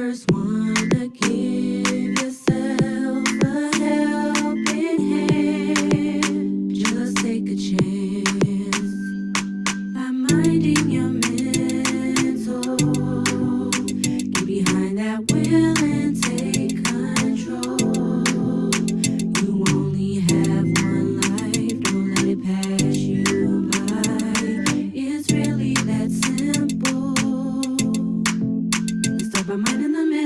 first one to give yourself a helping hand. Just take a chance by minding your mental. Get behind that wheel and take control. You only have one life, don't let it pass you by. It's really that simple. Let's start by minding the mental.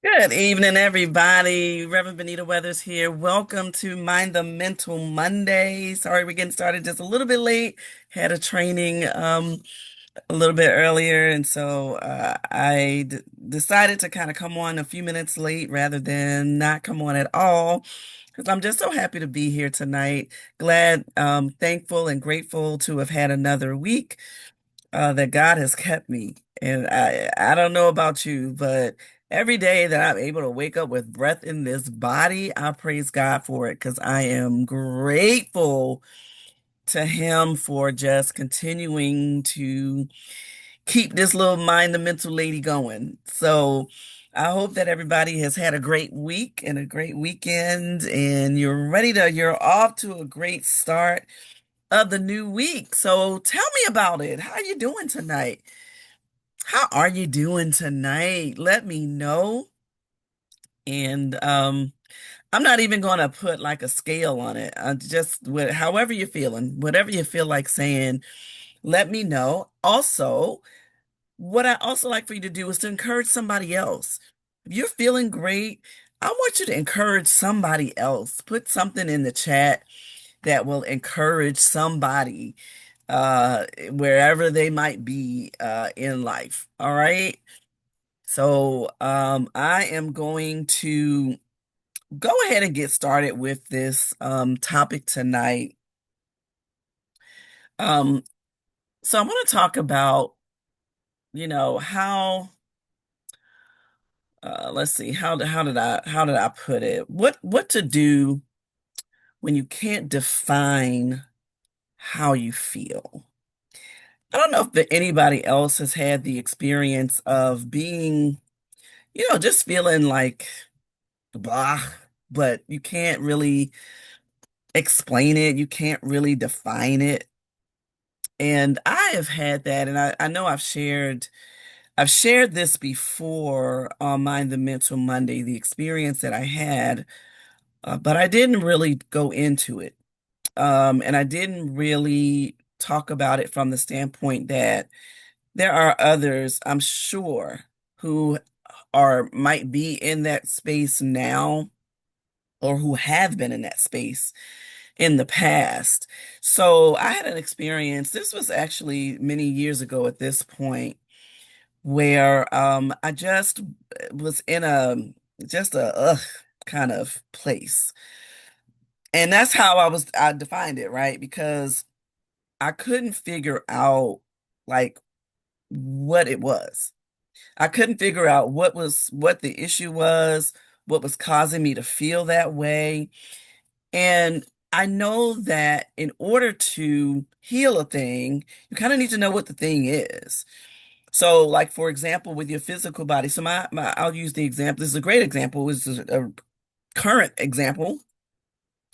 Good evening, everybody. Reverend Benita Weathers here. Welcome to Mind the Mental Monday. Sorry we're getting started just a little bit late. Had a training a little bit earlier, and so I decided to kind of come on a few minutes late rather than not come on at all. Because I'm just so happy to be here tonight. Glad, thankful, and grateful to have had another week that God has kept me. And I don't know about you, but every day that I'm able to wake up with breath in this body, I praise God for it because I am grateful to Him for just continuing to keep this little mind the mental lady going. So I hope that everybody has had a great week and a great weekend and you're off to a great start of the new week. So tell me about it. How are you doing tonight? How are you doing tonight? Let me know. And I'm not even going to put like a scale on it. However you're feeling, whatever you feel like saying, let me know. Also, what I also like for you to do is to encourage somebody else. If you're feeling great, I want you to encourage somebody else. Put something in the chat that will encourage somebody wherever they might be in life. All right. So I am going to go ahead and get started with this topic tonight. Um, so I want to talk about, how let's see, how did I put it? What to do when you can't define how you feel. I don't know if anybody else has had the experience of being, just feeling like blah, but you can't really explain it. You can't really define it. And I have had that, and I know I've shared this before on Mind the Mental Monday, the experience that I had, but I didn't really go into it. And I didn't really talk about it from the standpoint that there are others, I'm sure, who might be in that space now or who have been in that space in the past. So I had an experience, this was actually many years ago at this point, where I just was in a kind of place. And that's how I defined it, right? Because I couldn't figure out like what it was. I couldn't figure out what the issue was, what was causing me to feel that way. And I know that in order to heal a thing, you kind of need to know what the thing is. So, like for example, with your physical body. So I'll use the example. This is a great example. This is a current example.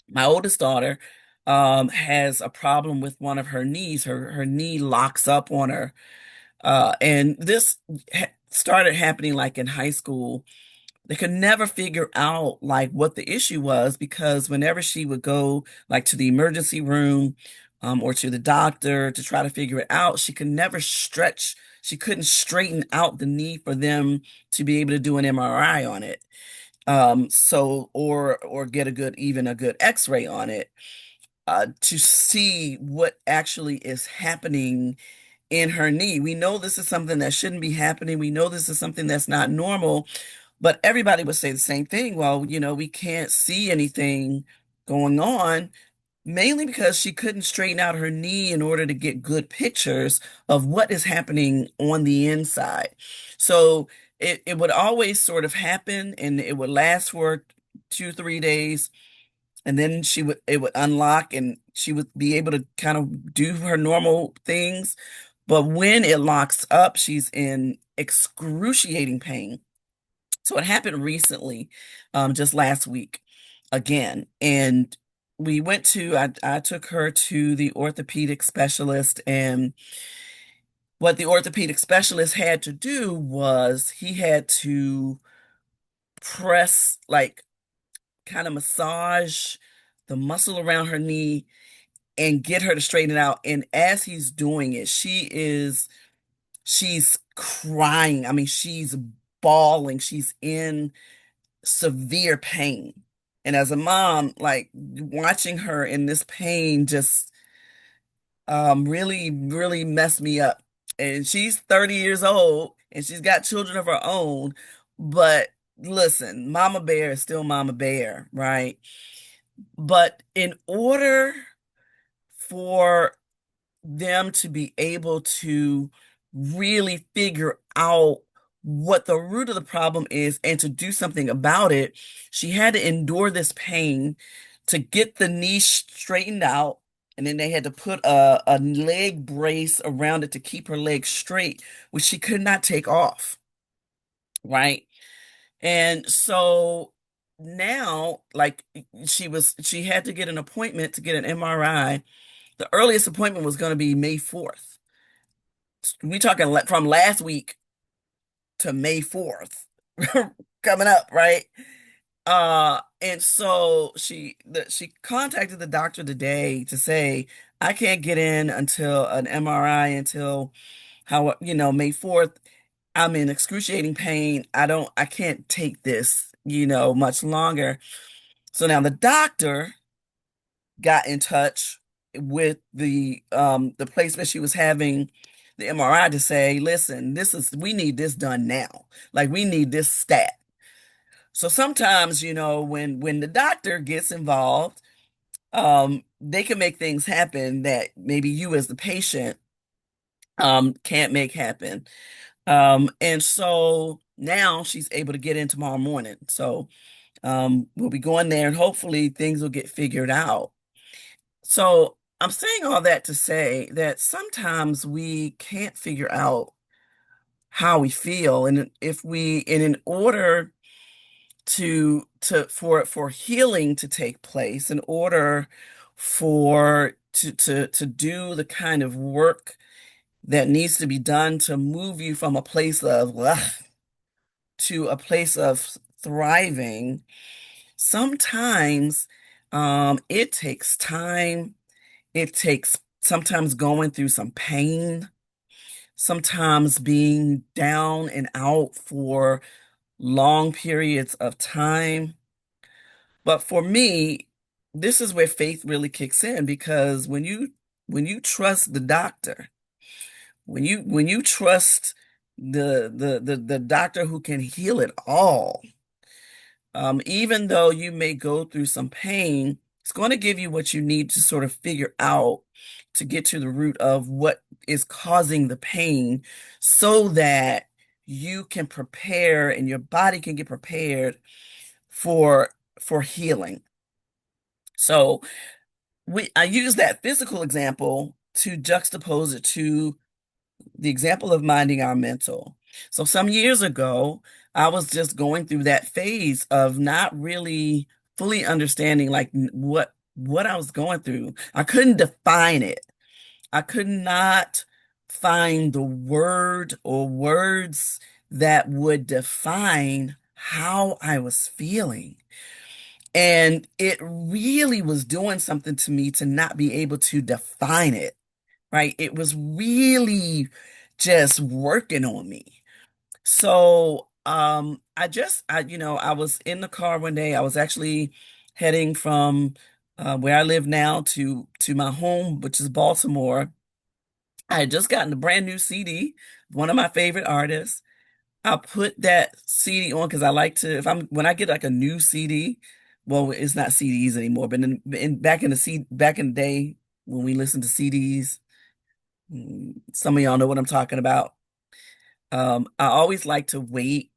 My oldest daughter has a problem with one of her knees. Her knee locks up on her. And this started happening like in high school. They could never figure out like what the issue was because whenever she would go like to the emergency room or to the doctor to try to figure it out, she could never stretch. She couldn't straighten out the knee for them to be able to do an MRI on it. Or get even a good X-ray on it to see what actually is happening in her knee. We know this is something that shouldn't be happening. We know this is something that's not normal, but everybody would say the same thing. Well, we can't see anything going on, mainly because she couldn't straighten out her knee in order to get good pictures of what is happening on the inside. So it would always sort of happen and it would last for 2, 3 days. And then it would unlock and she would be able to kind of do her normal things. But when it locks up, she's in excruciating pain. So it happened recently, just last week again. And I took her to the orthopedic specialist, and what the orthopedic specialist had to do was he had to press, like, kind of massage the muscle around her knee and get her to straighten it out. And as he's doing it, she's crying. I mean, she's bawling. She's in severe pain. And as a mom, like, watching her in this pain just really, really messed me up. And she's 30 years old and she's got children of her own. But listen, Mama Bear is still Mama Bear, right? But in order for them to be able to really figure out what the root of the problem is and to do something about it, she had to endure this pain to get the knee straightened out. And then they had to put a leg brace around it to keep her leg straight, which she could not take off, right? And so now, like, she had to get an appointment to get an MRI. The earliest appointment was going to be May 4th. We talking from last week to May 4th coming up, right? And so she contacted the doctor today to say, I can't get in until an MRI until May 4th. I'm in excruciating pain. I can't take this, much longer. So now the doctor got in touch with the place where she was having the MRI to say, listen, we need this done now. Like, we need this stat. So sometimes, when the doctor gets involved, they can make things happen that maybe you as the patient can't make happen. And so now she's able to get in tomorrow morning. So we'll be going there and hopefully things will get figured out. So I'm saying all that to say that sometimes we can't figure out how we feel, and in order for healing to take place, in order to do the kind of work that needs to be done to move you from a place of ugh, to a place of thriving, sometimes it takes time. It takes sometimes going through some pain, sometimes being down and out for long periods of time. But for me, this is where faith really kicks in, because when you trust the doctor, when you trust the doctor who can heal it all, even though you may go through some pain, it's going to give you what you need to sort of figure out, to get to the root of what is causing the pain, so that you can prepare and your body can get prepared for healing. So I use that physical example to juxtapose it to the example of minding our mental. So some years ago, I was just going through that phase of not really fully understanding, like, what I was going through. I couldn't define it. I could not find the word or words that would define how I was feeling. And it really was doing something to me to not be able to define it, right? It was really just working on me. So, I was in the car one day. I was actually heading from where I live now to my home, which is Baltimore. I had just gotten a brand new CD, one of my favorite artists. I put that CD on because I like to, if I'm when I get like a new CD, well, it's not CDs anymore, but back in the day when we listened to CDs, some of y'all know what I'm talking about. I always like to wait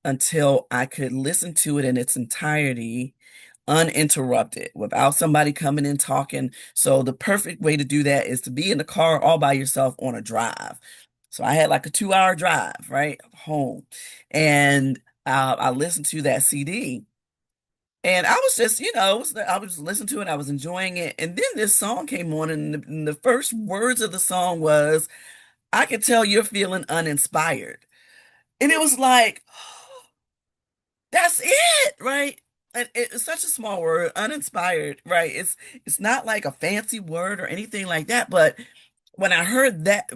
until I could listen to it in its entirety uninterrupted without somebody coming in talking. So the perfect way to do that is to be in the car all by yourself on a drive. So I had like a 2 hour drive, right, home. And I listened to that CD. And I was just, I was listening to it, I was enjoying it. And then this song came on, and the first words of the song was, I can tell you're feeling uninspired. And it was like, that's it, right? And it's such a small word, uninspired, right? It's not like a fancy word or anything like that, but when I heard that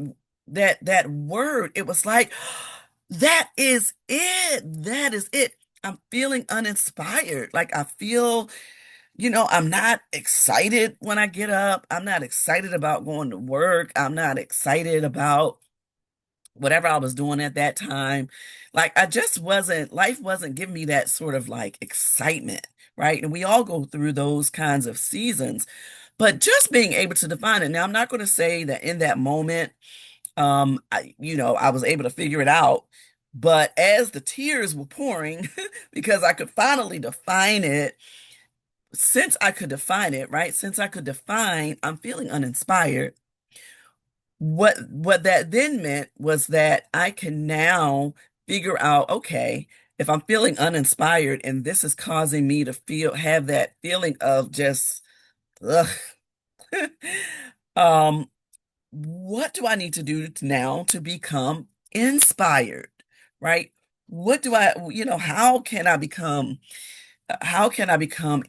word, it was like, that is it. That is it. I'm feeling uninspired. Like I feel, I'm not excited when I get up. I'm not excited about going to work. I'm not excited about whatever I was doing at that time. Like I just wasn't, life wasn't giving me that sort of like excitement, right? And we all go through those kinds of seasons, but just being able to define it. Now, I'm not going to say that in that moment, I was able to figure it out. But as the tears were pouring, because I could finally define it, since I could define it, right? Since I could define, I'm feeling uninspired. What that then meant was that I can now figure out, okay, if I'm feeling uninspired and this is causing me to have that feeling of just ugh, um, what do I need to do now to become inspired, right? What do I, how can I become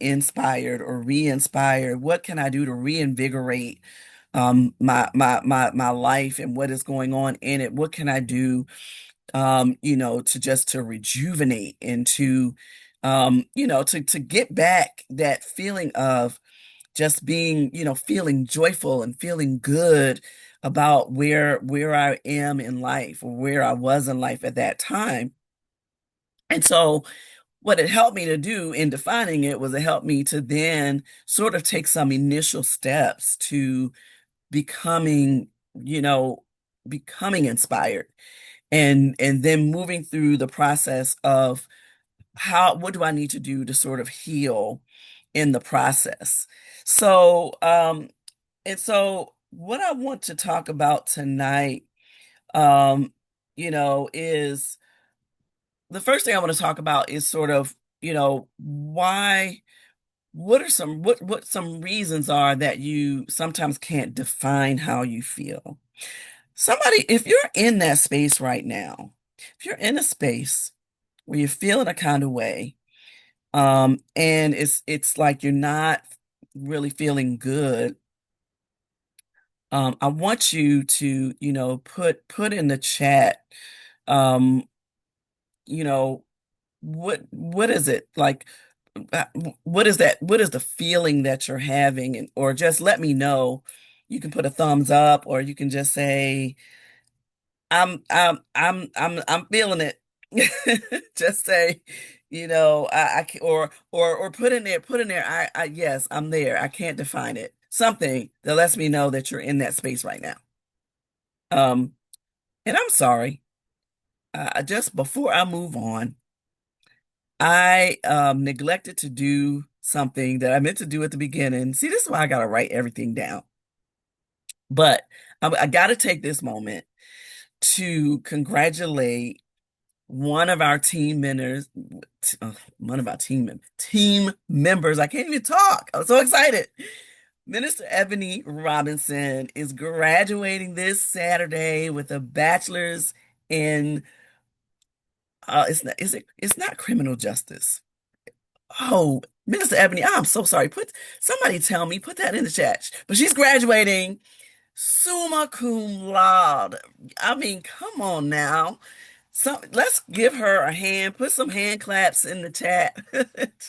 inspired or re-inspired? What can I do to reinvigorate my life and what is going on in it? What can I do to rejuvenate and to get back that feeling of just being, feeling joyful and feeling good about where I am in life or where I was in life at that time. And so what it helped me to do in defining it was it helped me to then sort of take some initial steps to becoming, you know, becoming inspired and then moving through the process of what do I need to do to sort of heal in the process. So, and so what I want to talk about tonight, um, is the first thing I want to talk about is sort of, why, what some reasons are that you sometimes can't define how you feel. If you're in that space right now, if you're in a space where you're feeling a kind of way, and it's like you're not really feeling good, I want you to, put in the chat, um, you know, what is it like? uh, what is that? What is the feeling that you're having? And or just let me know. You can put a thumbs up, or you can just say, I'm feeling it. Just say, I can, or put in there, yes, I'm there. I can't define it. Something that lets me know that you're in that space right now. Um, and I'm sorry. Just before I move on, I neglected to do something that I meant to do at the beginning. See, this is why I gotta write everything down. But I gotta take this moment to congratulate one of our team members. I can't even talk. I'm so excited. Minister Ebony Robinson is graduating this Saturday with a bachelor's in it's not criminal justice. Oh, Minister Ebony, I'm so sorry. Somebody tell me, put that in the chat. But she's graduating summa cum laude. I mean, come on now. So let's give her a hand, put some hand claps in the chat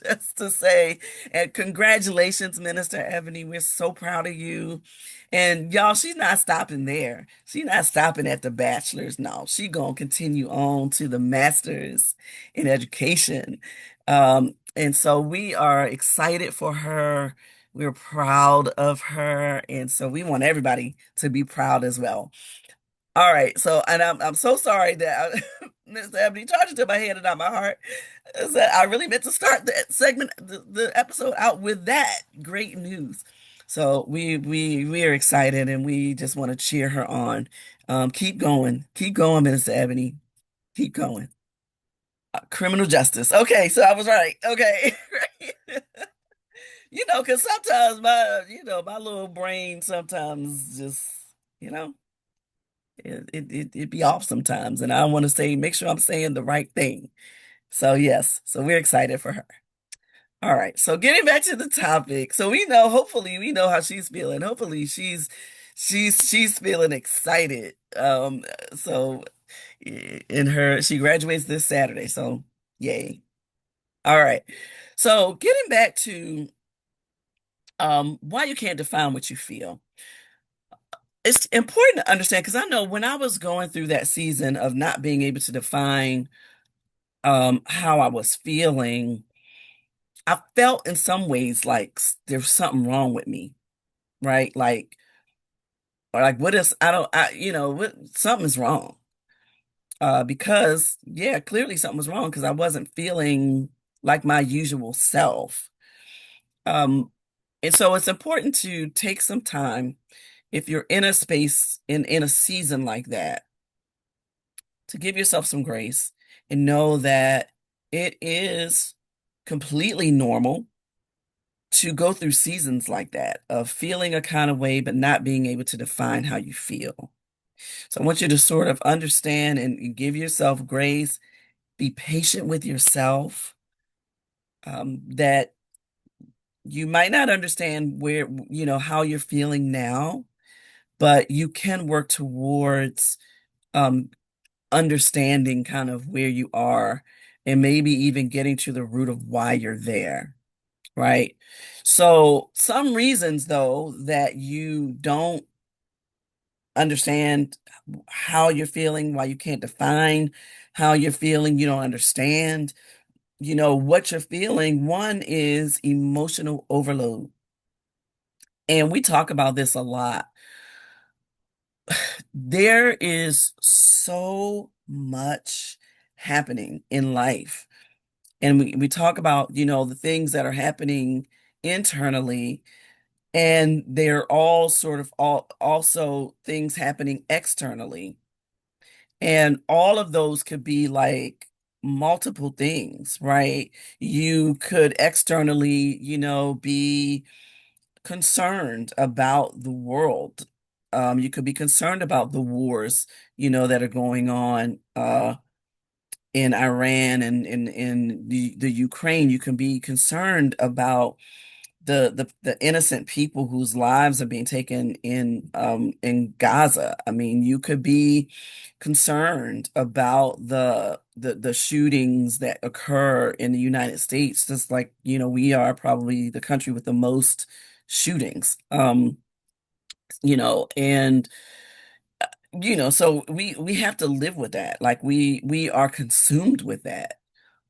just to say, and congratulations, Minister Ebony. We're so proud of you. And y'all, she's not stopping there. She's not stopping at the bachelor's. No, she gonna continue on to the master's in education. And so we are excited for her. We're proud of her. And so we want everybody to be proud as well. All right. So, and I'm so sorry that Mr. Ebony, charge it to my head and not my heart. Is that I really meant to start that segment, the episode out with that great news. So we are excited and we just want to cheer her on. Keep going, Minister Ebony, keep going. Criminal justice. Okay, so I was right. Okay, because sometimes my little brain sometimes just, you know, it be off sometimes, and I want to say, make sure I'm saying the right thing. So yes, so we're excited for her. All right, so getting back to the topic, so hopefully we know how she's feeling. Hopefully she's feeling excited. So she graduates this Saturday, so yay. All right. So getting back to why you can't define what you feel. It's important to understand because I know when I was going through that season of not being able to define how I was feeling, I felt in some ways like there's something wrong with me, right? Like, or like what is I don't I what something's wrong. Because yeah, clearly something was wrong because I wasn't feeling like my usual self. Um, and so it's important to take some time if you're in a space in a season like that to give yourself some grace and know that it is completely normal to go through seasons like that of feeling a kind of way but not being able to define how you feel. So I want you to sort of understand and give yourself grace, be patient with yourself, that you might not understand how you're feeling now, but you can work towards um, understanding kind of where you are and maybe even getting to the root of why you're there, right? So, some reasons though that you don't understand how you're feeling, why you can't define how you're feeling, you don't understand, what you're feeling. One is emotional overload. And we talk about this a lot. There is so much happening in life. And we talk about, the things that are happening internally, and they're all sort of also things happening externally. And all of those could be like multiple things, right? You could externally, be concerned about the world. You could be concerned about the wars, that are going on in Iran and in the Ukraine. You can be concerned about the innocent people whose lives are being taken in Gaza. I mean, you could be concerned about the shootings that occur in the United States, just like, we are probably the country with the most shootings. And so we have to live with that. Like we are consumed with that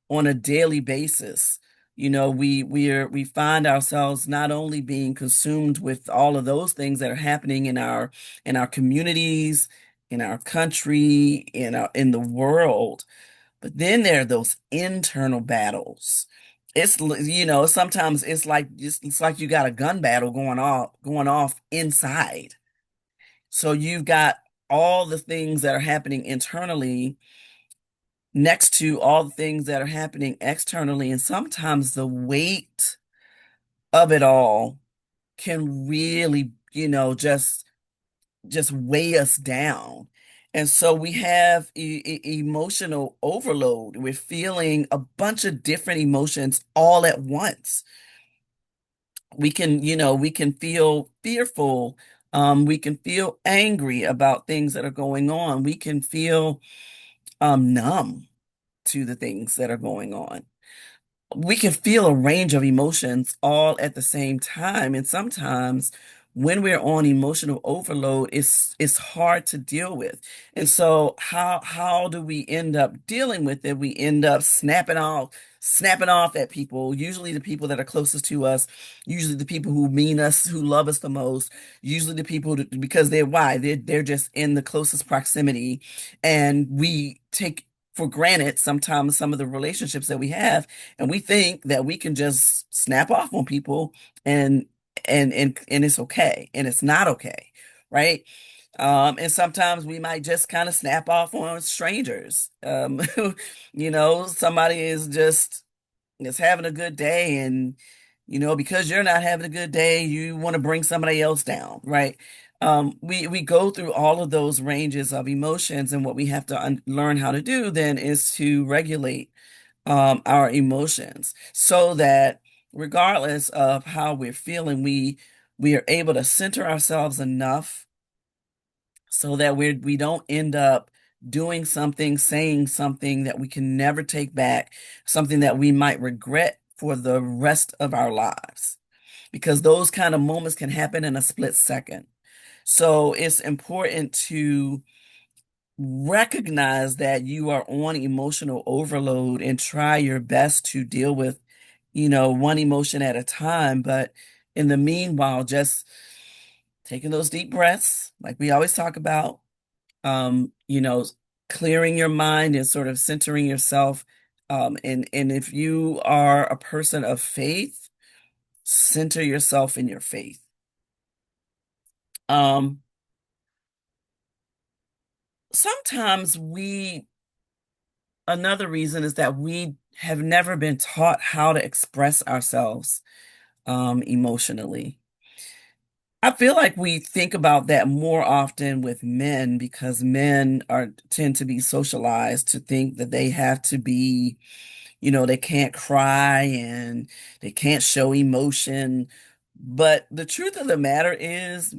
on a daily basis. We find ourselves not only being consumed with all of those things that are happening in our communities, in our country, in the world, but then there are those internal battles. Sometimes it's like you got a gun battle going off inside. So you've got all the things that are happening internally next to all the things that are happening externally. And sometimes the weight of it all can really, just weigh us down. And so we have emotional overload. We're feeling a bunch of different emotions all at once. We can feel fearful. We can feel angry about things that are going on. We can feel numb to the things that are going on. We can feel a range of emotions all at the same time. And sometimes when we're on emotional overload, it's hard to deal with. And so how do we end up dealing with it? We end up snapping off at people, usually the people that are closest to us, usually the people who mean us, who love us the most, usually the people because they're just in the closest proximity, and we take for granted sometimes some of the relationships that we have, and we think that we can just snap off on people and and it's okay, and it's not okay, right? And sometimes we might just kind of snap off on strangers. Somebody is having a good day, and because you're not having a good day, you want to bring somebody else down, right? We go through all of those ranges of emotions, and what we have to learn how to do then is to regulate our emotions so that regardless of how we're feeling, we are able to center ourselves enough so that we don't end up doing something, saying something that we can never take back, something that we might regret for the rest of our lives. Because those kind of moments can happen in a split second. So it's important to recognize that you are on emotional overload and try your best to deal with, one emotion at a time. But in the meanwhile, just taking those deep breaths, like we always talk about, um, you know, clearing your mind and sort of centering yourself. And if you are a person of faith, center yourself in your faith. Um, Sometimes another reason is that we have never been taught how to express ourselves, emotionally. I feel like we think about that more often with men because men tend to be socialized to think that they have to be, they can't cry and they can't show emotion. But the truth of the matter is,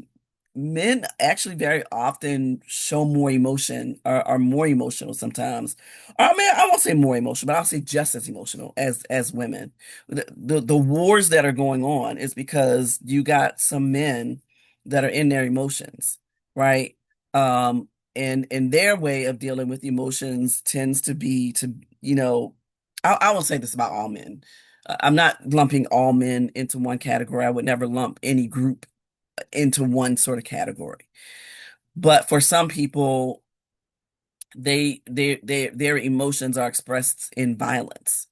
men actually very often show more emotion, are more emotional sometimes. I mean, I won't say more emotional, but I'll say just as emotional as women. The wars that are going on is because you got some men that are in their emotions, right? Um, and their way of dealing with emotions tends to be to, you know, I won't say this about all men. I'm not lumping all men into one category. I would never lump any group into one sort of category. But for some people, their emotions are expressed in violence,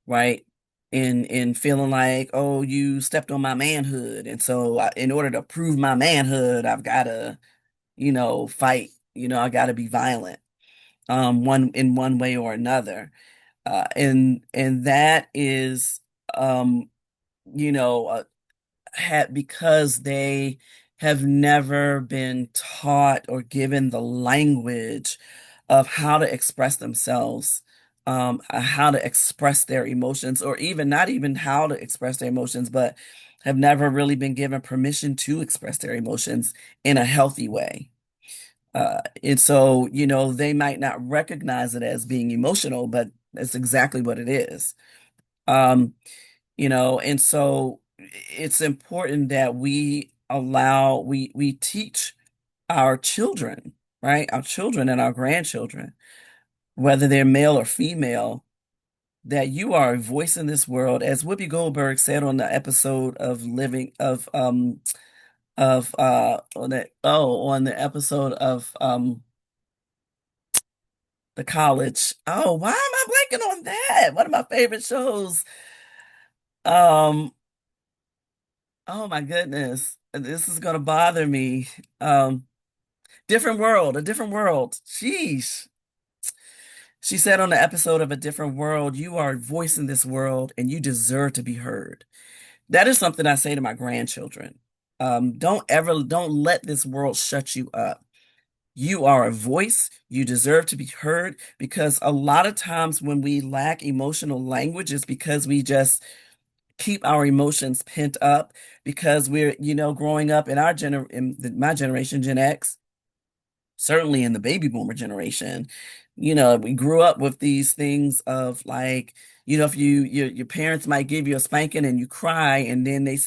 right? In feeling like, oh, you stepped on my manhood, and so in order to prove my manhood, I've got to, fight. I got to be violent, one way or another, and that is, um, you know, uh, because they have never been taught or given the language of how to express themselves, how to express their emotions, or even not even how to express their emotions, but have never really been given permission to express their emotions in a healthy way. And so, they might not recognize it as being emotional, but that's exactly what it is. Um, and so it's important that we teach our children, right? Our children and our grandchildren, whether they're male or female, that you are a voice in this world, as Whoopi Goldberg said on the episode of Living of on the episode of the college. Oh, why am I blanking on that? One of my favorite shows. Um, Oh my goodness. This is gonna bother me. Um, Different World, A Different World. Sheesh. She said on the episode of A Different World, you are a voice in this world and you deserve to be heard. That is something I say to my grandchildren. Don't let this world shut you up. You are a voice. You deserve to be heard because a lot of times when we lack emotional language is because we just keep our emotions pent up because we're, growing up in my generation, Gen X, certainly in the baby boomer generation, we grew up with these things of like, if your parents might give you a spanking and you cry, and then they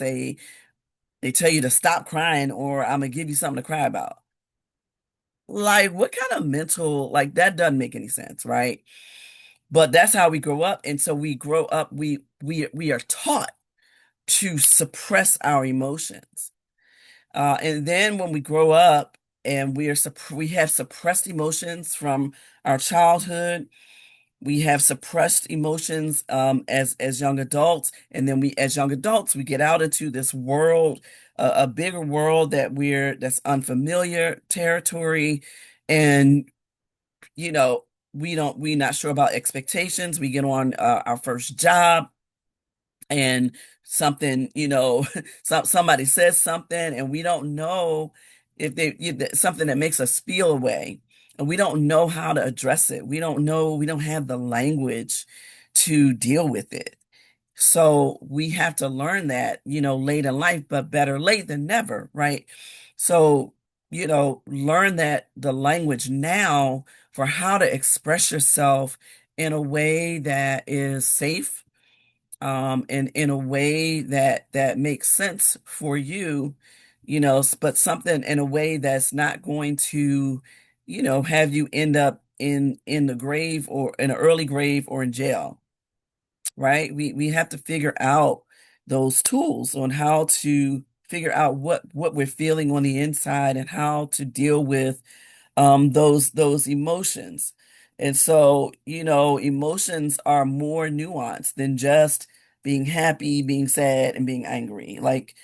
tell you to stop crying or I'm gonna give you something to cry about. Like, what kind of mental, like, that doesn't make any sense, right? But that's how we grow up. And so we grow up, we are taught to suppress our emotions. And then when we grow up and we have suppressed emotions from our childhood, we have suppressed emotions as young adults, and then we as young adults we get out into this world, a bigger world that's unfamiliar territory, and we're not sure about expectations. We get on our first job, and something, somebody says something, and we don't know if something that makes us feel away, and we don't know how to address it. We don't have the language to deal with it. So we have to learn that, late in life, but better late than never, right? So, learn that the language now for how to express yourself in a way that is safe, and in a way that makes sense for you, but something in a way that's not going to, have you end up in the grave, or in an early grave, or in jail, right? We have to figure out those tools on how to figure out what we're feeling on the inside, and how to deal with those emotions. And so, emotions are more nuanced than just being happy, being sad, and being angry. Like,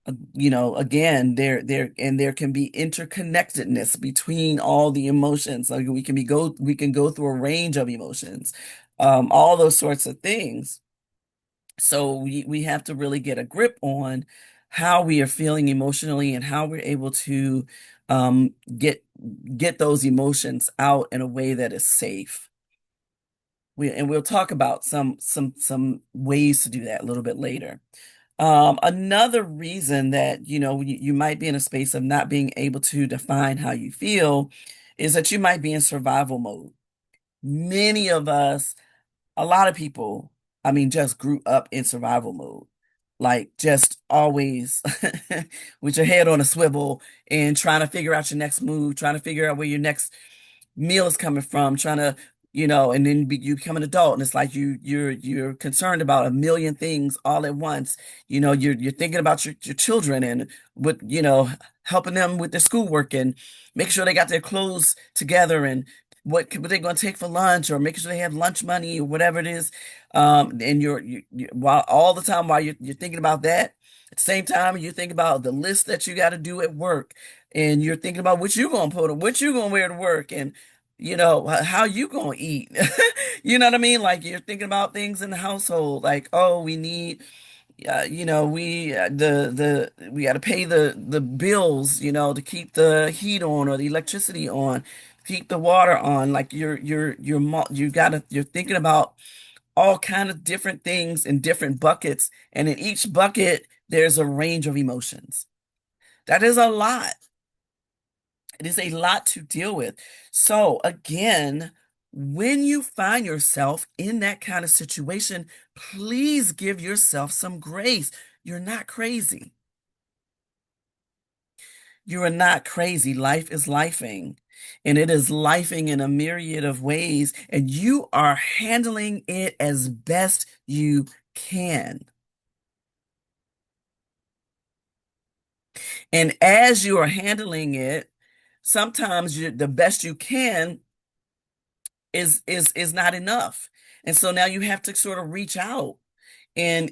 again, there can be interconnectedness between all the emotions. Like we can go through a range of emotions, all those sorts of things. So we have to really get a grip on how we are feeling emotionally, and how we're able to um, get get those emotions out in a way that is safe. We'll talk about some ways to do that a little bit later. Another reason that you might be in a space of not being able to define how you feel is that you might be in survival mode. Many of us, a lot of people, I mean, just grew up in survival mode, like just always with your head on a swivel, and trying to figure out your next move, trying to figure out where your next meal is coming from, trying to, and then you become an adult, and it's like you're concerned about a million things all at once. You're thinking about your children, and with, helping them with their schoolwork, and making sure they got their clothes together, and what they're going to take for lunch, or making sure they have lunch money, or whatever it is. And while all the time while you're thinking about that, at the same time you think about the list that you got to do at work, and you're thinking about what you're going to put on, what you're going to wear to work, and how you gonna eat. You know what I mean? Like, you're thinking about things in the household, like, oh, we need, we got to pay the bills, to keep the heat on, or the electricity on, keep the water on. Like, you're thinking about all kind of different things in different buckets, and in each bucket there's a range of emotions. That is a lot. It is a lot to deal with. So, again, when you find yourself in that kind of situation, please give yourself some grace. You're not crazy. You are not crazy. Life is lifing, and it is lifing in a myriad of ways, and you are handling it as best you can. And as you are handling it, sometimes the best you can is not enough. And so now you have to sort of reach out and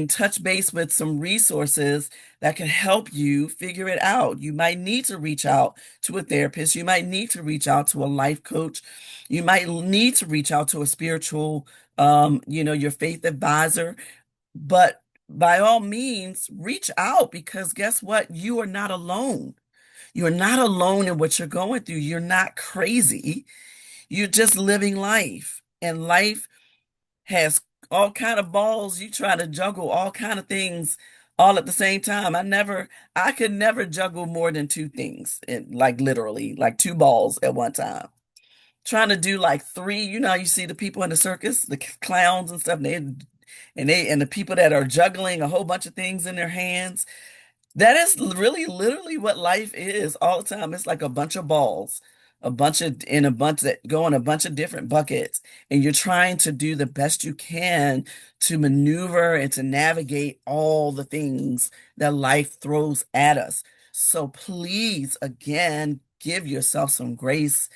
touch base with some resources that can help you figure it out. You might need to reach out to a therapist. You might need to reach out to a life coach. You might need to reach out to a spiritual, your faith advisor. But by all means, reach out, because guess what? You are not alone. You're not alone in what you're going through. You're not crazy. You're just living life, and life has all kind of balls. You try to juggle all kind of things all at the same time. I could never juggle more than two things, like literally, like two balls at one time. Trying to do like three, how you see the people in the circus, the clowns and stuff, and the people that are juggling a whole bunch of things in their hands. That is really literally what life is all the time. It's like a bunch of balls, a bunch that go in a bunch of different buckets, and you're trying to do the best you can to maneuver and to navigate all the things that life throws at us. So please, again, give yourself some grace.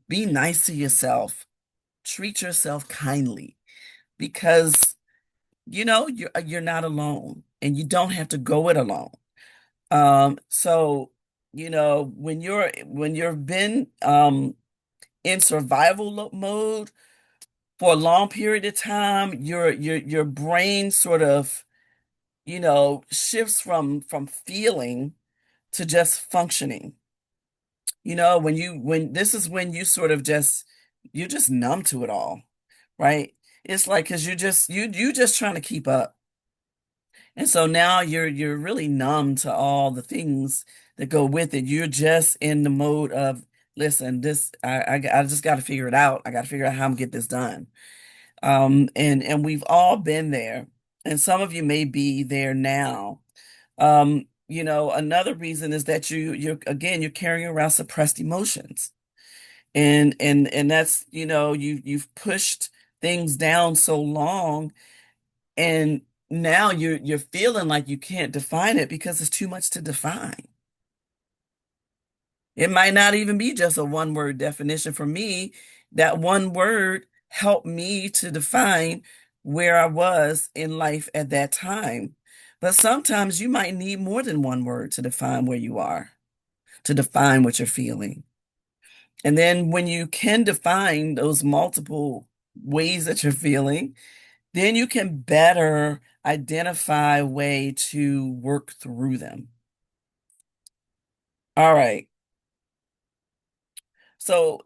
Be nice to yourself. treat yourself kindly because you're not alone and you don't have to go it alone. So when you've been in mode for a long period of time, your brain sort of, shifts from feeling to just functioning. When this is when you sort of you're just numb to it all, right? It's like because you just trying to keep up. And so now you're really numb to all the things that go with it. You're just in the mode of, listen, this I just got to figure it out. I got to figure out how I'm gonna get this done. And we've all been there, and some of you may be there now. Another reason is that you're carrying around suppressed emotions, and that's you've pushed things down so long, and now you're feeling like you can't define it because it's too much to define. It might not even be just a one word definition. For me, that one word helped me to define where I was in life at that time. But sometimes you might need more than one word to define where you are, to define what you're feeling. And then when you can define those multiple ways that you're feeling, then you can better identify a way to work through them. All right. So,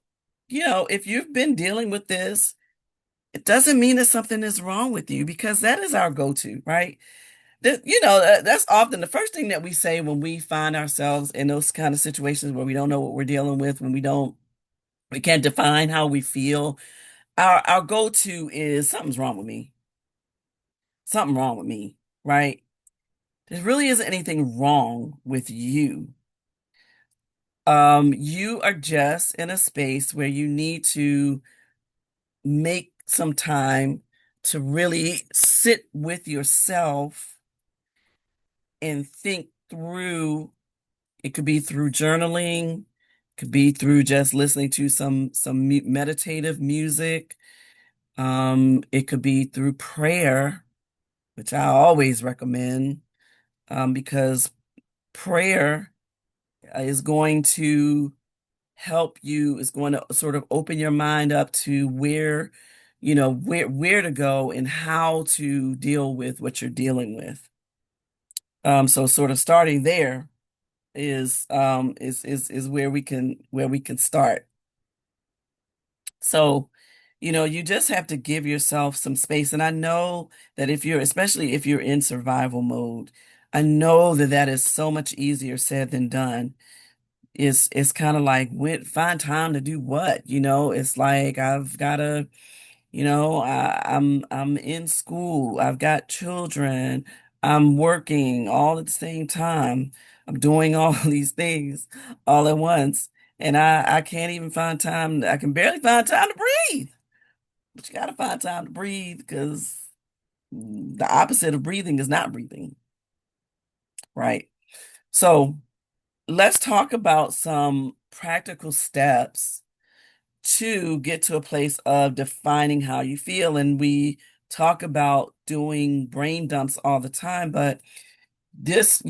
if you've been dealing with this, it doesn't mean that something is wrong with you because that is our go-to, right? That's often the first thing that we say when we find ourselves in those kind of situations where we don't know what we're dealing with, when we can't define how we feel. Our go-to is something's wrong with me. Something wrong with me, right? There really isn't anything wrong with you. You are just in a space where you need to make some time to really sit with yourself and think through. It could be through journaling, could be through just listening to some meditative music. It could be through prayer, which I always recommend, because prayer is going to help you, is going to sort of open your mind up to where to go and how to deal with what you're dealing with. So sort of starting there is where we can start. So, you just have to give yourself some space. And I know that especially if you're in survival mode, I know that that is so much easier said than done. It's kind of like find time to do what? It's like I've gotta, I'm in school, I've got children, I'm working all at the same time. I'm doing all these things all at once. And I can't even find time, I can barely find time to breathe. But you gotta find time to breathe because the opposite of breathing is not breathing, right? So let's talk about some practical steps to get to a place of defining how you feel. And we talk about doing brain dumps all the time, but this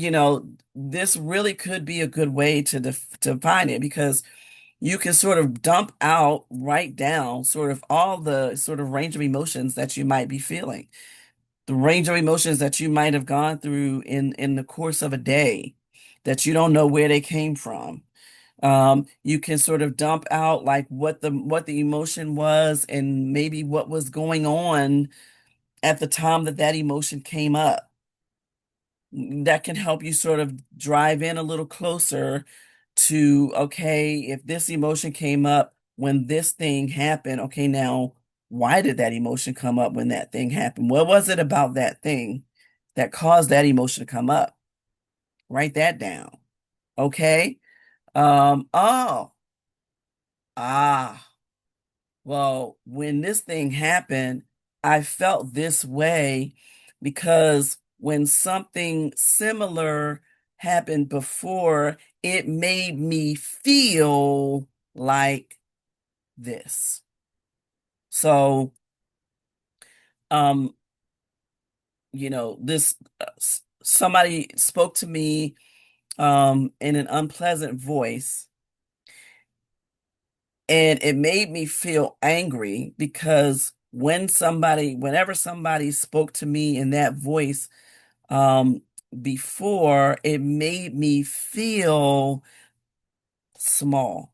really could be a good way to define it because you can sort of write down sort of all the sort of range of emotions that you might be feeling, the range of emotions that you might have gone through in the course of a day that you don't know where they came from. You can sort of dump out like what the emotion was and maybe what was going on at the time that that emotion came up. That can help you sort of drive in a little closer to, okay, if this emotion came up when this thing happened, okay, now why did that emotion come up when that thing happened? What was it about that thing that caused that emotion to come up? Write that down. Okay. Oh, ah. Well, when this thing happened, I felt this way because when something similar happened before, it made me feel like this. So, um, this somebody spoke to me in an unpleasant voice, and it made me feel angry because whenever somebody spoke to me in that voice, um, before, it made me feel small.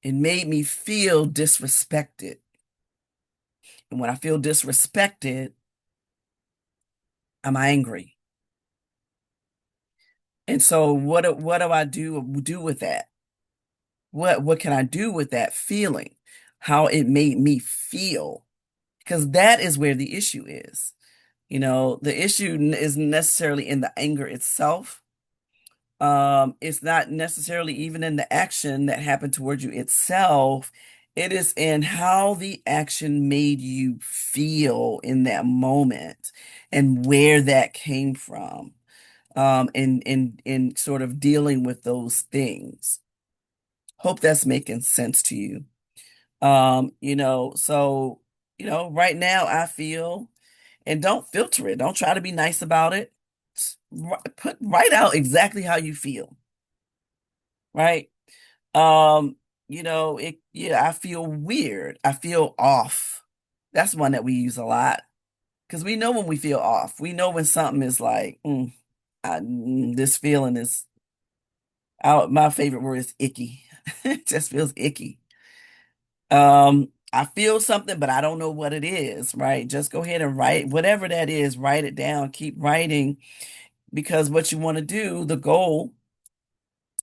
It made me feel disrespected. And when I feel disrespected, I'm angry. And so what do I do with that? What can I do with that feeling? How it made me feel? Because that is where the issue is. The issue isn't necessarily in the anger itself. It's not necessarily even in the action that happened towards you itself. It is in how the action made you feel in that moment and where that came from. In sort of dealing with those things. Hope that's making sense to you. So, right now I feel, and don't filter it. Don't try to be nice about it. Write out exactly how you feel, right? Um, I feel weird. I feel off. That's one that we use a lot because we know when we feel off. We know when something is like, this feeling is out. My favorite word is icky. It just feels icky. I feel something, but I don't know what it is, right? Just go ahead and write whatever that is, write it down, keep writing, because what you want to do, the goal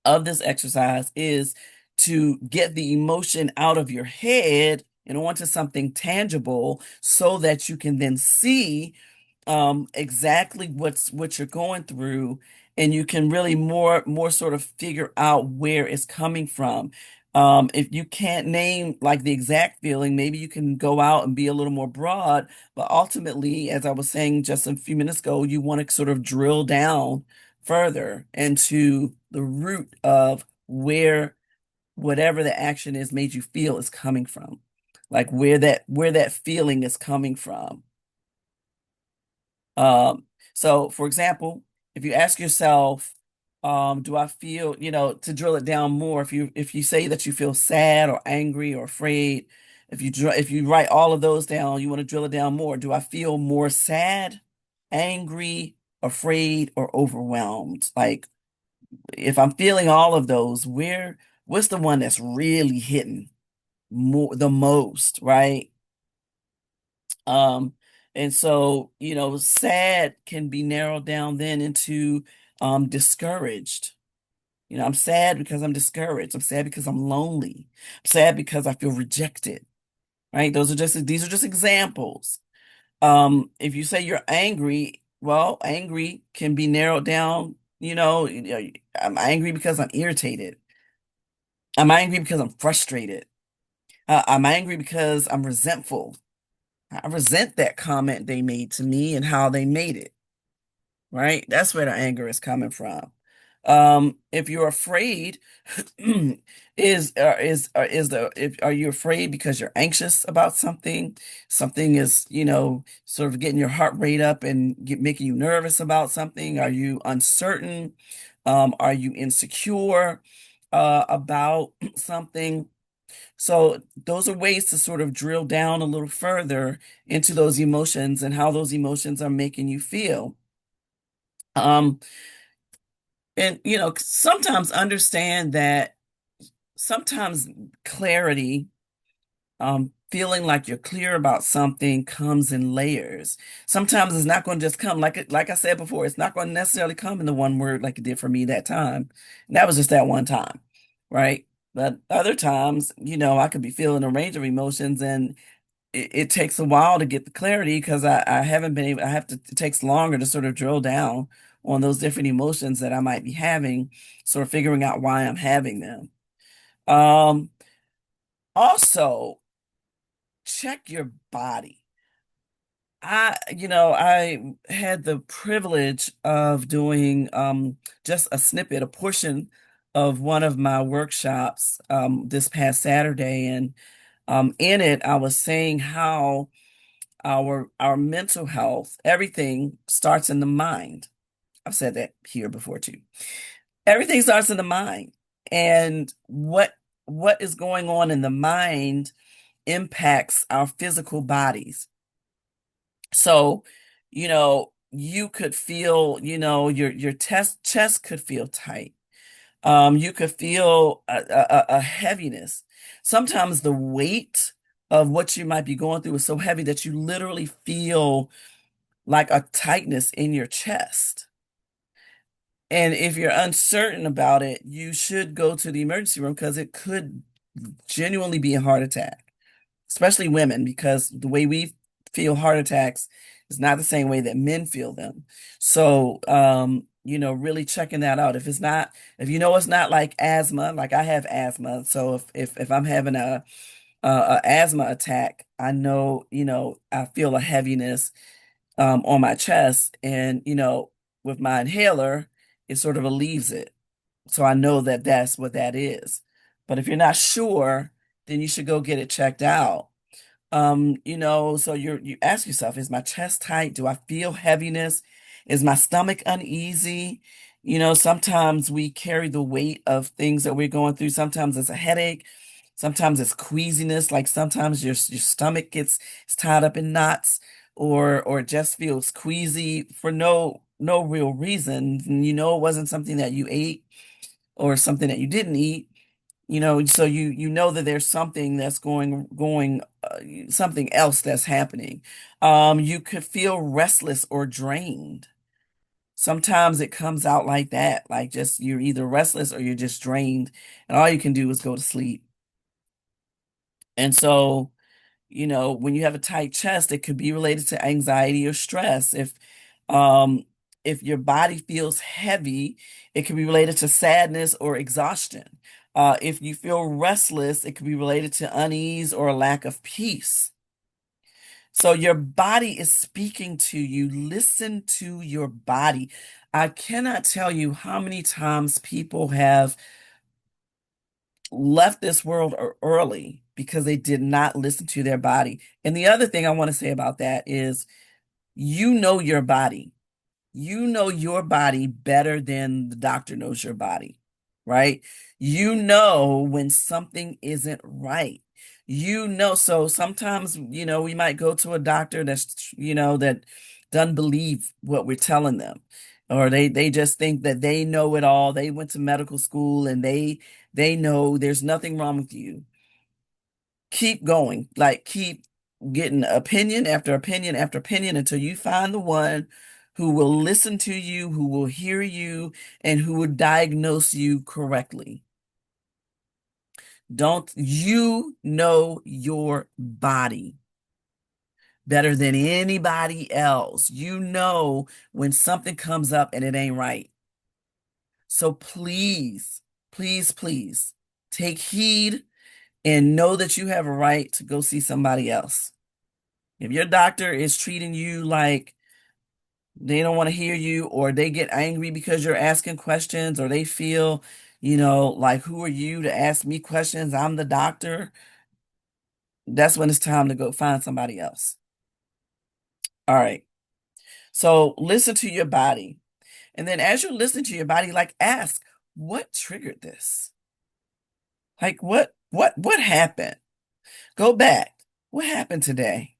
of this exercise is to get the emotion out of your head and onto something tangible so that you can then see exactly what you're going through, and you can really more sort of figure out where it's coming from. If you can't name like the exact feeling, maybe you can go out and be a little more broad, but ultimately, as I was saying just a few minutes ago, you want to sort of drill down further into the root of where whatever the action is made you feel is coming from, like where that feeling is coming from. Um, so for example, if you ask yourself, do I feel, to drill it down more, if you say that you feel sad or angry or afraid, if you write all of those down, you want to drill it down more. Do I feel more sad, angry, afraid, or overwhelmed? Like if I'm feeling all of those, what's the one that's really hitting the most, right? Um, and so, sad can be narrowed down then into discouraged. I'm sad because I'm discouraged. I'm sad because I'm lonely. I'm sad because I feel rejected, right? These are just examples. If you say you're angry, well, angry can be narrowed down, I'm angry because I'm irritated. I'm angry because I'm frustrated. I'm angry because I'm resentful. I resent that comment they made to me and how they made it, right? That's where the anger is coming from. If you're afraid, are you afraid because you're anxious about something? Something is, sort of getting your heart rate up and making you nervous about something. Are you uncertain? Are you insecure about something? So those are ways to sort of drill down a little further into those emotions and how those emotions are making you feel. Um, and sometimes understand that sometimes clarity, feeling like you're clear about something comes in layers. Sometimes it's not going to just come like I said before, it's not going to necessarily come in the one word like it did for me that time. And that was just that one time, right? But other times, I could be feeling a range of emotions, and it takes a while to get the clarity because I haven't been able, it takes longer to sort of drill down on those different emotions that I might be having, sort of figuring out why I'm having them. Um, Also, check your body. I had the privilege of doing just a snippet, a portion of one of my workshops this past Saturday, and In it, I was saying how our mental health, everything starts in the mind. I've said that here before too. Everything starts in the mind. And what is going on in the mind impacts our physical bodies. So, you could feel, your chest could feel tight. You could feel a heaviness. Sometimes the weight of what you might be going through is so heavy that you literally feel like a tightness in your chest. And if you're uncertain about it, you should go to the emergency room because it could genuinely be a heart attack, especially women, because the way we feel heart attacks is not the same way that men feel them. So, really checking that out. If you know it's not like asthma, like I have asthma, so if I'm having a asthma attack, I know, I feel a heaviness on my chest, and with my inhaler, it sort of relieves it. So I know that that's what that is. But if you're not sure, then you should go get it checked out. So you ask yourself, is my chest tight? Do I feel heaviness? Is my stomach uneasy? Sometimes we carry the weight of things that we're going through. Sometimes it's a headache. Sometimes it's queasiness, like sometimes your stomach gets it's tied up in knots, or it just feels queasy for no real reason. And it wasn't something that you ate or something that you didn't eat. So you know that there's something that's going something else that's happening. You could feel restless or drained. Sometimes it comes out like that, like just you're either restless or you're just drained, and all you can do is go to sleep. And so, when you have a tight chest, it could be related to anxiety or stress. Um, if your body feels heavy, it could be related to sadness or exhaustion. If you feel restless, it could be related to unease or a lack of peace. So your body is speaking to you. Listen to your body. I cannot tell you how many times people have left this world early because they did not listen to their body. And the other thing I want to say about that is you know your body. You know your body better than the doctor knows your body, right? You know when something isn't right. So sometimes, we might go to a doctor that doesn't believe what we're telling them, or they just think that they know it all. They went to medical school and they know there's nothing wrong with you. Keep going, like keep getting opinion after opinion after opinion until you find the one who will listen to you, who will hear you, and who will diagnose you correctly. Don't you know your body better than anybody else? You know when something comes up and it ain't right. So please, please, please take heed and know that you have a right to go see somebody else. If your doctor is treating you like they don't want to hear you, or they get angry because you're asking questions, or they feel, like, who are you to ask me questions? I'm the doctor. That's when it's time to go find somebody else. All right. So listen to your body. And then as you're listening to your body, like ask, what triggered this? Like what happened? Go back. What happened today?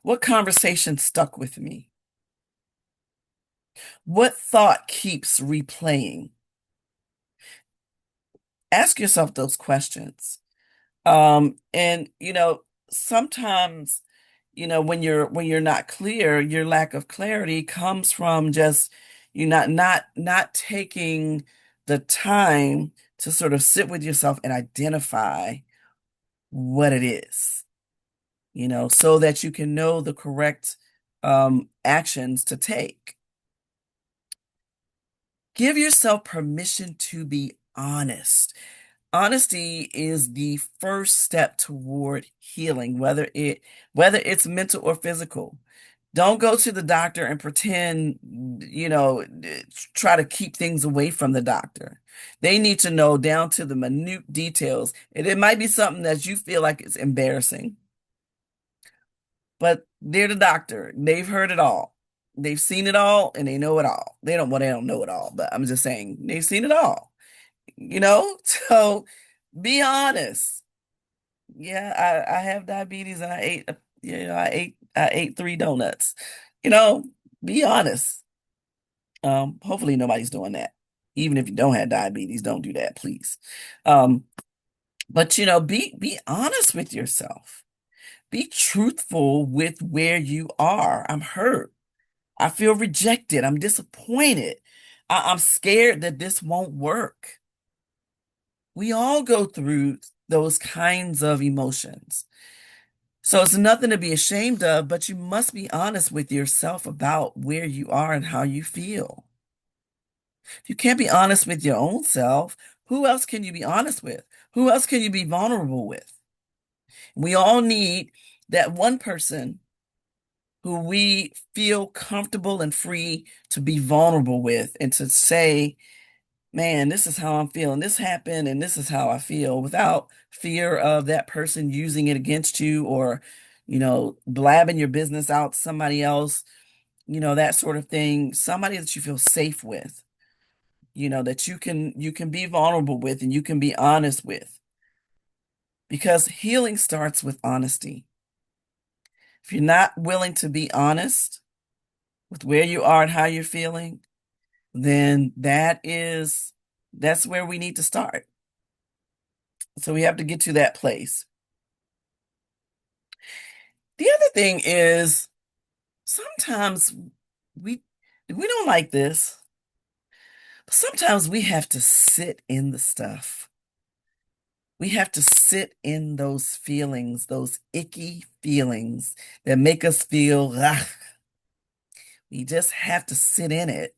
What conversation stuck with me? What thought keeps replaying? Ask yourself those questions. And sometimes, when you're not clear, your lack of clarity comes from just you not taking the time to sort of sit with yourself and identify what it is, so that you can know the correct actions to take. Give yourself permission to be honest. Honesty is the first step toward healing, whether it's mental or physical. Don't go to the doctor and pretend, try to keep things away from the doctor. They need to know down to the minute details. And it might be something that you feel like it's embarrassing, but they're the doctor. They've heard it all. They've seen it all and they know it all. They don't know it all, but I'm just saying they've seen it all, you know? So be honest. Yeah, I have diabetes and I ate 3 donuts. You know, be honest. Hopefully nobody's doing that. Even if you don't have diabetes, don't do that, please. Um, but be honest with yourself. Be truthful with where you are. I'm hurt. I feel rejected. I'm disappointed. I'm scared that this won't work. We all go through those kinds of emotions. So it's nothing to be ashamed of, but you must be honest with yourself about where you are and how you feel. If you can't be honest with your own self, who else can you be honest with? Who else can you be vulnerable with? We all need that one person who we feel comfortable and free to be vulnerable with and to say, man, this is how I'm feeling. This happened and this is how I feel without fear of that person using it against you or, blabbing your business out to somebody else, that sort of thing. Somebody that you feel safe with, that you can be vulnerable with and you can be honest with. Because healing starts with honesty. If you're not willing to be honest with where you are and how you're feeling, then that's where we need to start. So we have to get to that place. The other thing is sometimes we we don't like this, but sometimes we have to sit in the stuff. We have to sit in those feelings, those icky feelings that make us feel, ugh. We just have to sit in it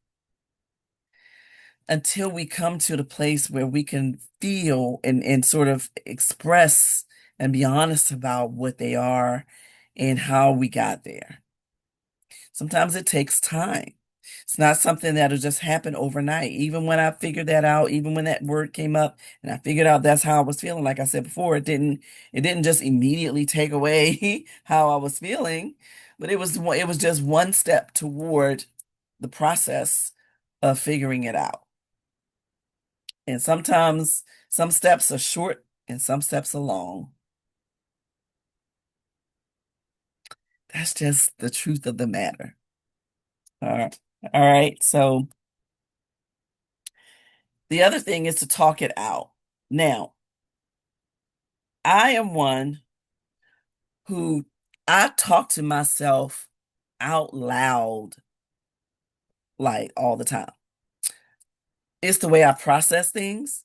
until we come to the place where we can feel and sort of express and be honest about what they are and how we got there. Sometimes it takes time. It's not something that'll just happen overnight. Even when I figured that out, even when that word came up and I figured out that's how I was feeling, like I said before, it didn't just immediately take away how I was feeling, but it was just one step toward the process of figuring it out. And sometimes some steps are short and some steps are long. That's just the truth of the matter. All right. All right. So the other thing is to talk it out. Now, I am one who I talk to myself out loud like all the time. It's the way I process things.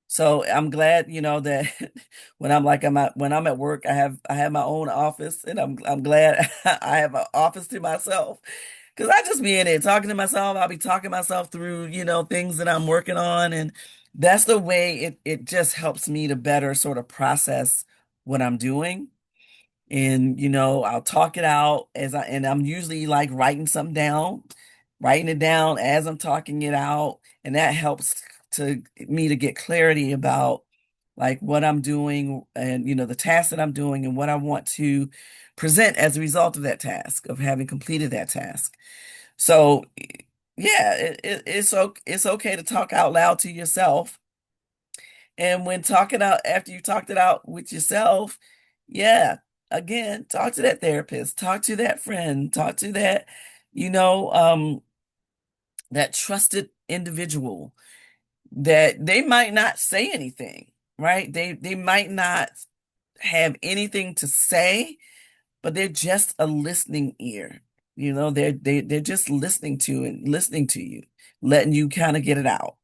So I'm glad, that when I'm at work, I have my own office and I'm glad I have an office to myself. Because I just be in it talking to myself. I'll be talking myself through, things that I'm working on. And that's the way it just helps me to better sort of process what I'm doing. And, I'll talk it out and I'm usually like writing it down as I'm talking it out. And that helps to me to get clarity about like what I'm doing and, the task that I'm doing and what I want to present as a result of that task, of having completed that task. So, yeah, it's okay to talk out loud to yourself. And when talking out after you talked it out with yourself, yeah, again, talk to that therapist, talk to that friend, talk to that, you know, um, that trusted individual that they might not say anything, right? They might not have anything to say, but they're just a listening ear. They're just listening to you, letting you kind of get it out.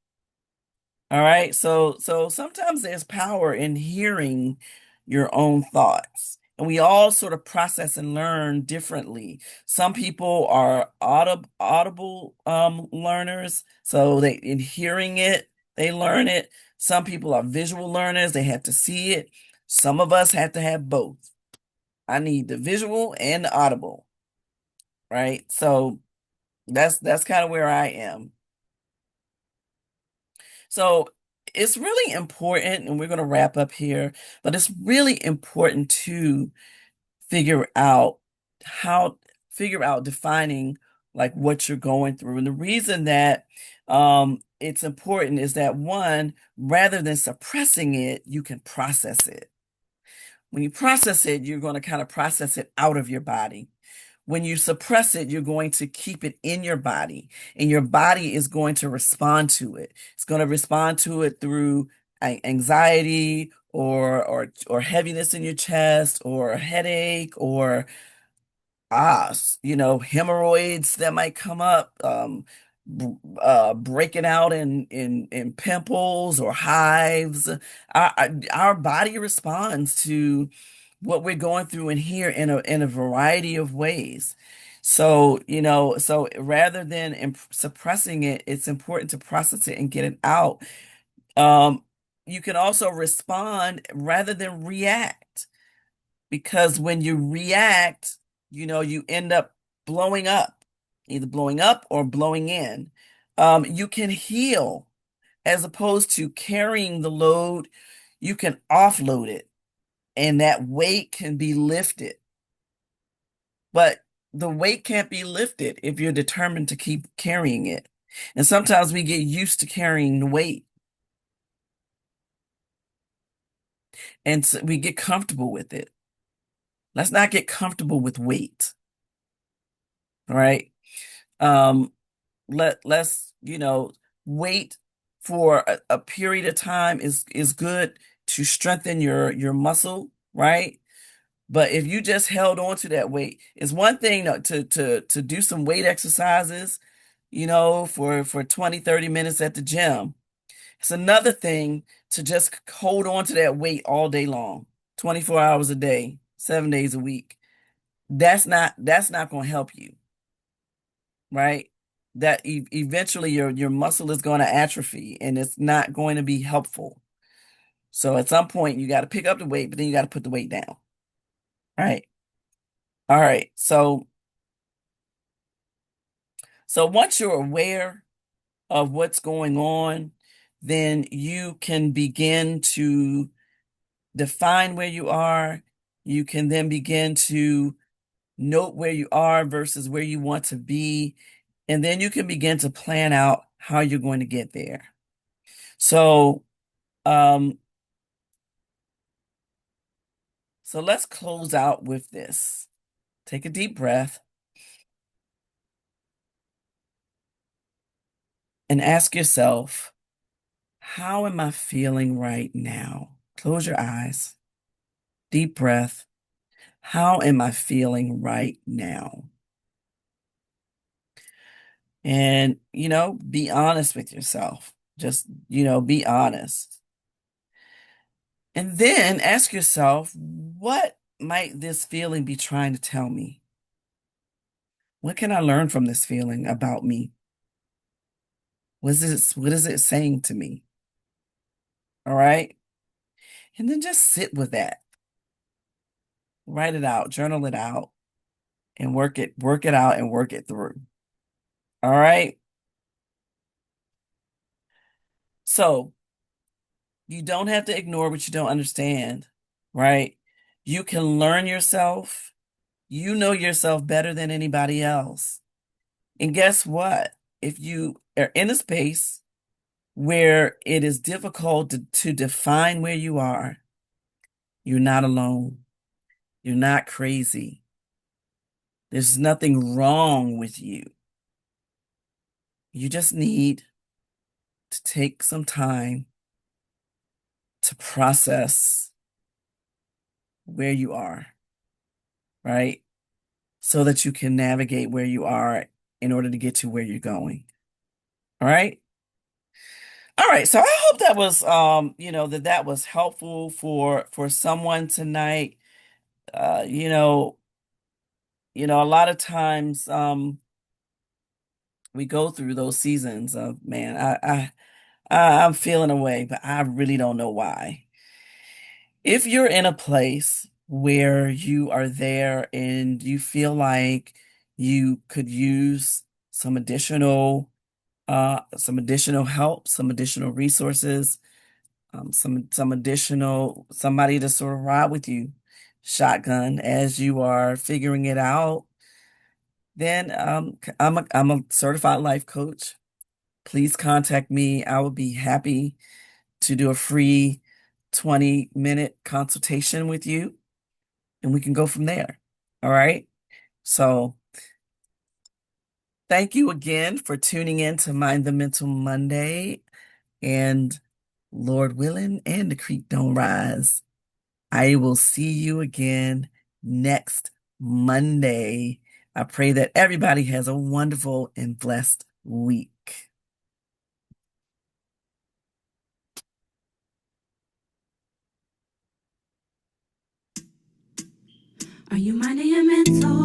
All right. So sometimes there's power in hearing your own thoughts. And we all sort of process and learn differently. Some people are audible learners, so they in hearing it, they learn it. Some people are visual learners, they have to see it. Some of us have to have both. I need the visual and the audible. right? So that's kind of where I am. So it's really important, and we're going to wrap up here, but it's really important to figure out how figure out defining like what you're going through. And the reason that it's important is that one, rather than suppressing it, you can process it. When you process it, you're going to kind of process it out of your body. When you suppress it, you're going to keep it in your body, and your body is going to respond to it. It's going to respond to it through anxiety or heaviness in your chest or a headache or hemorrhoids that might come up, breaking out in pimples or hives. Our body responds to what we're going through in here in a variety of ways. So, so rather than suppressing it, it's important to process it and get it out. Um, you can also respond rather than react, because when you react, you end up blowing up, either blowing up or blowing in. You can heal as opposed to carrying the load. You can offload it, and that weight can be lifted. But the weight can't be lifted if you're determined to keep carrying it. And sometimes we get used to carrying the weight, and so we get comfortable with it. Let's not get comfortable with weight, all right? Um, let's wait for a period of time is good to strengthen your muscle, right? But if you just held on to that weight, it's one thing to do some weight exercises, for 20, 30 minutes at the gym. It's another thing to just hold on to that weight all day long, 24 hours a day, 7 days a week. That's not going to help you, right? That eventually your muscle is going to atrophy, and it's not going to be helpful. So at some point you got to pick up the weight, but then you got to put the weight down. Right. All right. So once you're aware of what's going on, then you can begin to define where you are. You can then begin to note where you are versus where you want to be. And then you can begin to plan out how you're going to get there. So, um, so let's close out with this. Take a deep breath and ask yourself, how am I feeling right now? Close your eyes, deep breath. How am I feeling right now? And, be honest with yourself. Just, be honest. And then ask yourself, what might this feeling be trying to tell me? What can I learn from this feeling about me? What is it saying to me? All right. And then just sit with that. Write it out, journal it out, and work it out and work it through. All right. So you don't have to ignore what you don't understand, right? You can learn yourself. You know yourself better than anybody else. And guess what? If you are in a space where it is difficult to define where you are, you're not alone. You're not crazy. There's nothing wrong with you. You just need to take some time to process where you are, right? So that you can navigate where you are in order to get to where you're going. All right? All right. So I hope that was that was helpful for someone tonight. Uh, you know, a lot of times we go through those seasons of, man, I'm feeling away, but I really don't know why. If you're in a place where you are there and you feel like you could use some additional help, some additional resources, some additional somebody to sort of ride with you, shotgun as you are figuring it out, then I'm a certified life coach. Please contact me. I would be happy to do a free 20-minute consultation with you, and we can go from there. All right. So thank you again for tuning in to Mind the Mental Monday. And Lord willing, and the creek don't rise. I will see you again next Monday. I pray that everybody has a wonderful and blessed week. Are you minding your mental?